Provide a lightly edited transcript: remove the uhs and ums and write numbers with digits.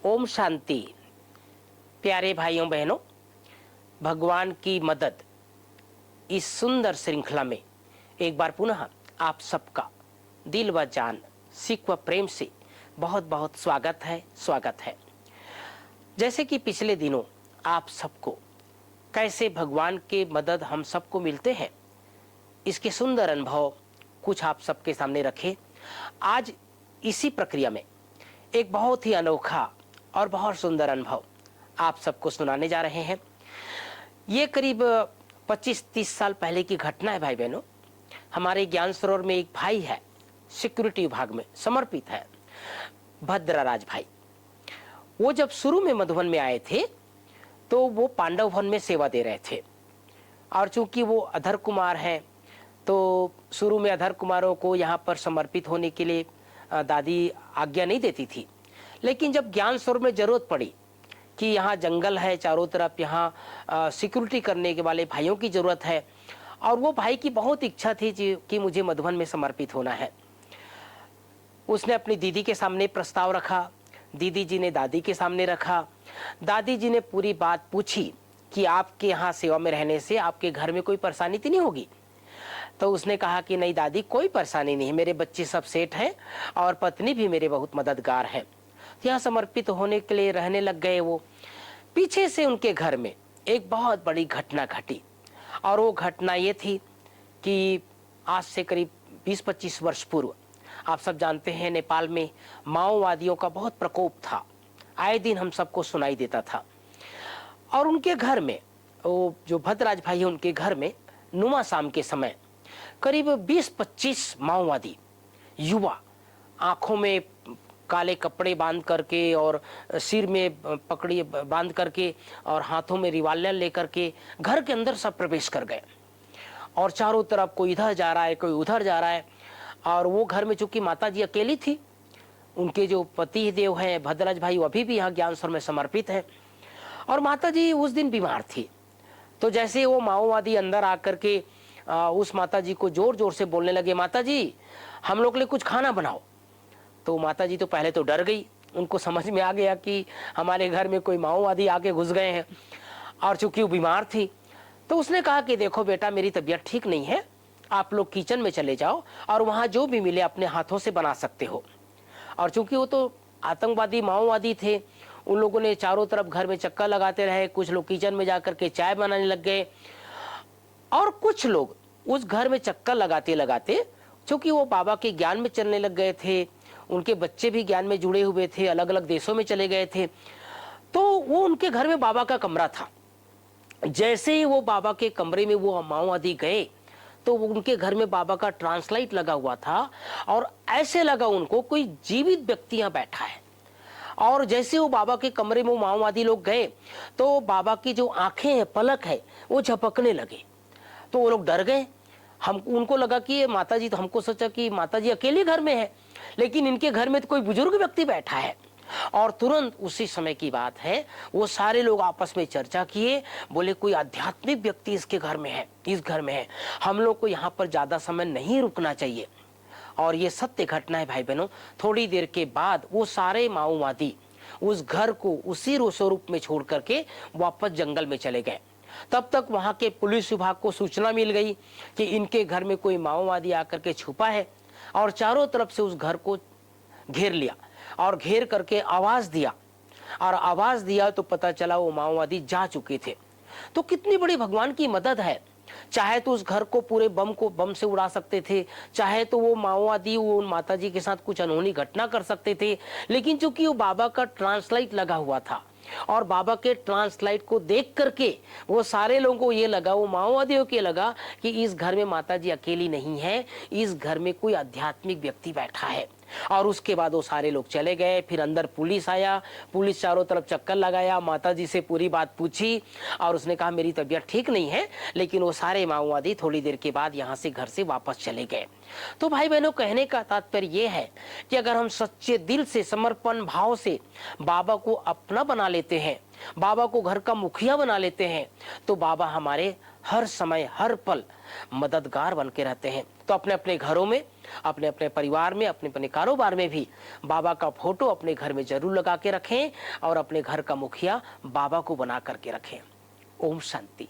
ओम शांति। प्यारे भाइयों बहनों, भगवान की मदद इस सुंदर श्रृंखला में एक बार पुनः आप सबका दिल व जान, सिख व प्रेम से बहुत बहुत स्वागत है। जैसे कि पिछले दिनों आप सबको कैसे भगवान के मदद हम सबको मिलते हैं, इसके सुंदर अनुभव कुछ आप सबके सामने रखे। आज इसी प्रक्रिया में एक बहुत ही अनोखा और बहुत सुंदर अनुभव आप सबको सुनाने जा रहे हैं। ये करीब 25-30 साल पहले की घटना है भाई बहनों। हमारे ज्ञान सरोवर में एक भाई है, सिक्योरिटी विभाग में समर्पित है, भद्रराज भाई। वो जब शुरू में मधुबन में आए थे तो वो पांडव भवन में सेवा दे रहे थे, और चूंकि वो अधर कुमार हैं तो शुरू में अधर कुमारों को यहाँ पर समर्पित होने के लिए दादी आज्ञा नहीं देती थी। लेकिन जब ज्ञान सरोवर में जरूरत पड़ी कि यहाँ जंगल है चारों तरफ, यहाँ सिक्योरिटी करने के वाले भाइयों की जरूरत है, और वो भाई की बहुत इच्छा थी कि मुझे मधुबन में समर्पित होना है। उसने अपनी दीदी के सामने प्रस्ताव रखा, दीदी जी ने दादी के सामने रखा। दादी जी ने पूरी बात पूछी कि आपके यहाँ सेवा में रहने से आपके घर में कोई परेशानी तो नहीं होगी। तो उसने कहा कि नहीं दादी, कोई परेशानी नहीं है, मेरे बच्चे सब सेठ हैं और पत्नी भी मेरे बहुत मददगार है। यहाँ समर्पित होने के लिए रहने लग गए वो। पीछे से उनके घर में एक बहुत बड़ी घटना घटी, और वो घटना ये थी कि आज से करीब 20-25 वर्ष पूर्व आप सब जानते हैं नेपाल में माओवादियों का बहुत प्रकोप था, आए दिन हम सबको सुनाई देता था। और उनके घर में, वो जो भद्रराज भाई है, उनके घर में नुमा शाम के समय करीब 20-25 माओवादी युवा आंखों में काले कपड़े बांध करके और सिर में पकड़ी बांध करके और हाथों में रिवाल्वर लेकर के घर के अंदर सब प्रवेश कर गए। और चारों तरफ कोई इधर जा रहा है, कोई उधर जा रहा है। और वो घर में चूंकि माता जी अकेली थी, उनके जो पति देव हैं भद्रराज भाई, वो अभी भी यहाँ ज्ञान सरोवर में समर्पित है, और माता जी उस दिन बीमार थी। तो जैसे वो माओवादी अंदर आकर के उस माता जी को जोर जोर से बोलने लगे, माता जी हम लोग के लिए कुछ खाना बनाओ। तो माता जी तो पहले तो डर गई, उनको समझ में आ गया कि हमारे घर में कोई माओवादी आके घुस गए हैं, और चूंकि वो बीमार थी तो उसने कहा कि देखो बेटा, मेरी तबीयत ठीक नहीं है, आप लोग किचन में चले जाओ और वहां जो भी मिले अपने हाथों से बना सकते हो। और चूंकि वो तो आतंकवादी माओवादी थे, उन लोगों ने चारों तरफ घर में चक्कर लगाते रहे। कुछ लोग किचन में जाकर के चाय बनाने लग गए, और कुछ लोग उस घर में चक्कर लगाते लगाते, चूंकि वो बाबा के ज्ञान में चलने लग गए थे, उनके बच्चे भी ज्ञान में जुड़े हुए थे, अलग अलग देशों में चले गए थे, तो वो उनके घर में बाबा का कमरा था। जैसे ही वो बाबा के कमरे में वो माओवादी गए तो उनके घर में बाबा का ट्रांसलाइट लगा हुआ था, और ऐसे लगा उनको कोई जीवित व्यक्ति यहाँ बैठा है। और जैसे वो बाबा के कमरे में माओवादी लोग गए तो बाबा की जो आंखें हैं, पलक है, वो झपकने लगे। तो वो लोग डर गए। उनको लगा कि ये माता जी, तो हमको सोचा कि माता जी अकेले घर में है, लेकिन इनके घर में तो कोई बुजुर्ग व्यक्ति बैठा है। और तुरंत उसी समय की बात है, वो सारे लोग आपस में चर्चा किए, बोले कोई आध्यात्मिक व्यक्ति इसके घर में है, इस घर में है, हम लोग को यहाँ पर ज्यादा समय नहीं रुकना चाहिए। और ये सत्य घटना है भाई बहनों। थोड़ी देर के बाद वो सारे माओवादी उस घर को उसी स्वरूप में छोड़ करके वापस जंगल में चले गए। तब तक वहां के पुलिस विभाग को सूचना मिल गई कि इनके घर में कोई माओवादी आकर के छुपा है, और चारों तरफ से उस घर को घेर लिया, और घेर करके आवाज दिया, और आवाज दिया तो पता चला वो माओवादी जा चुके थे। तो कितनी बड़ी भगवान की मदद है। चाहे तो उस घर को पूरे बम से उड़ा सकते थे, चाहे तो वो माओवादी वो माता जी के साथ कुछ अनहोनी घटना कर सकते थे, लेकिन चूंकि वो बाबा का ट्रांसलाइट लगा हुआ था, और बाबा के ट्रांसलाइट को देख करके वो सारे लोगों को ये लगा, वो माओवादियों को लगा कि इस घर में माता जी अकेली नहीं है, इस घर में कोई आध्यात्मिक व्यक्ति बैठा है। और उसके बाद वो सारे लोग चले गए। फिर अंदर पुलिस आया, पुलिस चारों तरफ चक्कर लगाया, माता जी से पूरी बात पूछी, और उसने कहा मेरी तबीयत ठीक नहीं है। लेकिन वो सारे माओवादी थोड़ी देर के बाद यहाँ से घर से वापस चले गए। तो भाई बहनों, कहने का तात्पर्य ये है कि अगर हम सच्चे दिल से, समर्पण भाव से बाबा को अपना बना लेते हैं, बाबा को घर का मुखिया बना लेते हैं, तो बाबा हमारे हर समय हर पल मददगार बन के रहते हैं। तो अपने अपने घरों में, अपने अपने परिवार में, अपने अपने कारोबार में भी बाबा का फोटो अपने घर में जरूर लगा के रखें और अपने घर का मुखिया बाबा को बना करके रखें। ओम शांति।